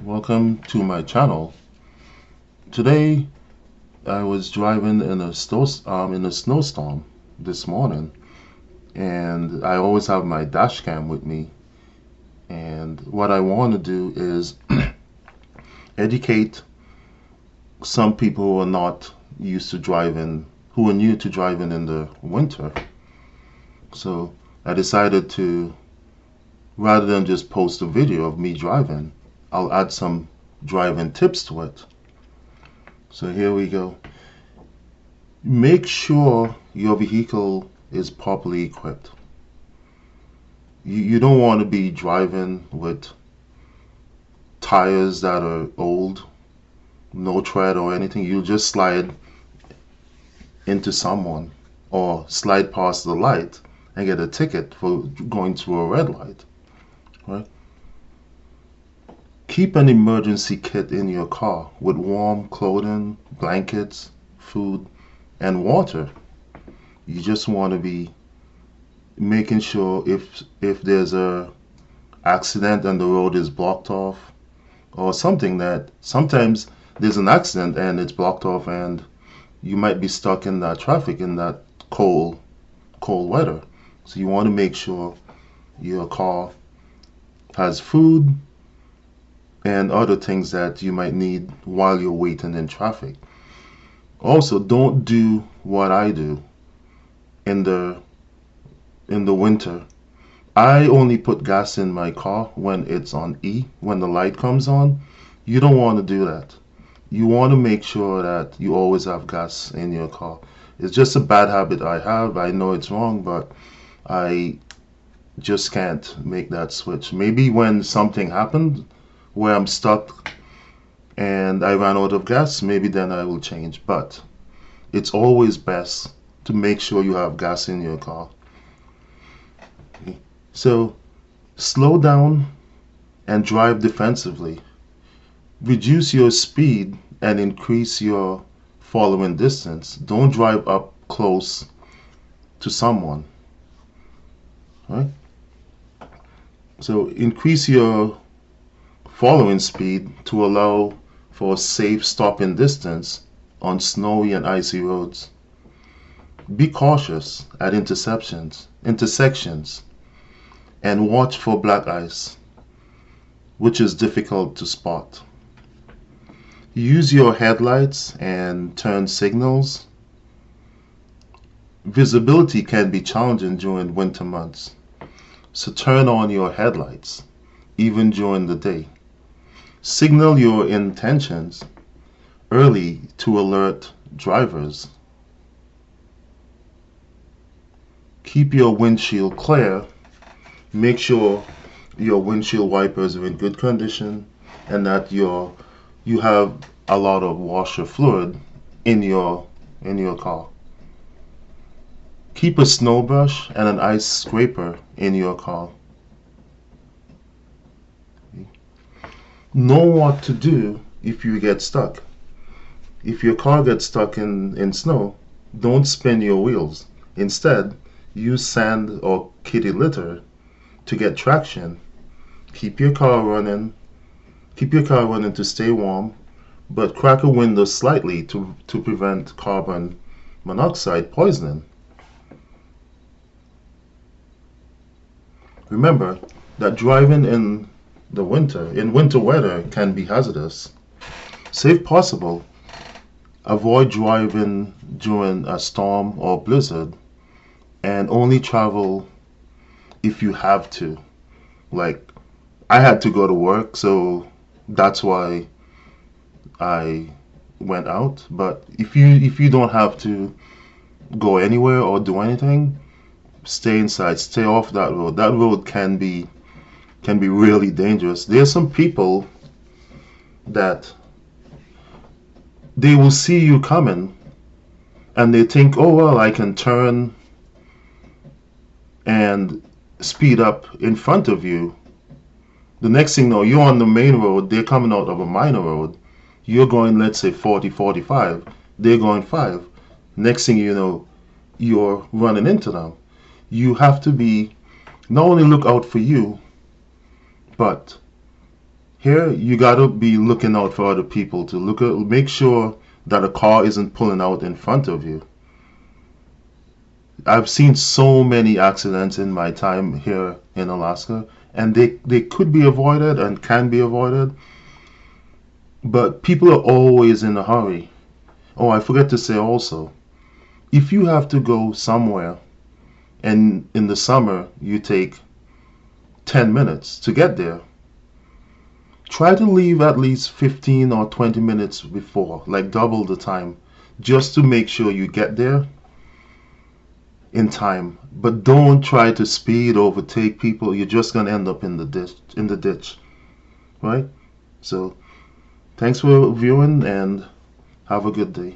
welcome to my channel. Today I was driving in a snowstorm this morning, and I always have my dash cam with me. And what I want to do is educate some people who are not used to driving, who are new to driving in the winter. So I decided to, rather than just post a video of me driving, I'll add some driving tips to it. So here we go. Make sure your vehicle is properly equipped. You don't want to be driving with tires that are old, no tread or anything. You'll just slide into someone or slide past the light and get a ticket for going through a red light, right? Keep an emergency kit in your car with warm clothing, blankets, food, and water. You just want to be making sure if there's a accident and the road is blocked off, or something, that sometimes there's an accident and it's blocked off and you might be stuck in that traffic in that cold weather. So you want to make sure your car has food and other things that you might need while you're waiting in traffic. Also, don't do what I do in the winter. I only put gas in my car when it's on E, when the light comes on. You don't want to do that. You want to make sure that you always have gas in your car. It's just a bad habit I have. I know it's wrong, but I just can't make that switch. Maybe when something happened where I'm stuck and I ran out of gas, maybe then I will change. But it's always best to make sure you have gas in your car. So slow down and drive defensively. Reduce your speed and increase your following distance. Don't drive up close to someone, right? So increase your following speed to allow for safe stopping distance on snowy and icy roads. Be cautious at intersections, and watch for black ice, which is difficult to spot. Use your headlights and turn signals. Visibility can be challenging during winter months, so turn on your headlights even during the day. Signal your intentions early to alert drivers. Keep your windshield clear. Make sure your windshield wipers are in good condition and that you have a lot of washer fluid in your car. Keep a snow brush and an ice scraper in your car. Know what to do if you get stuck. If your car gets stuck in snow, don't spin your wheels. Instead, use sand or kitty litter to get traction. Keep your car running to stay warm, but crack a window slightly to prevent carbon monoxide poisoning. Remember that driving in winter weather can be hazardous. So if possible, avoid driving during a storm or blizzard and only travel if you have to. Like, I had to go to work, so that's why I went out. But if you don't have to go anywhere or do anything, stay inside, stay off that road. That road can be really dangerous. There's some people that they will see you coming and they think, oh well, I can turn and speed up in front of you. The next thing you know, you're on the main road, they're coming out of a minor road. You're going, let's say 40, 45, they're going 5. Next thing you know, you're running into them. You have to be, not only look out for you, but Here, you gotta be looking out for other people to make sure that a car isn't pulling out in front of you. I've seen so many accidents in my time here in Alaska, and they could be avoided and can be avoided, but people are always in a hurry. Oh, I forget to say also, if you have to go somewhere and in the summer you take 10 minutes to get there, try to leave at least 15 or 20 minutes before, like double the time, just to make sure you get there in time. But don't try to speed overtake people. You're just going to end up in the ditch, right? So, thanks for viewing and have a good day.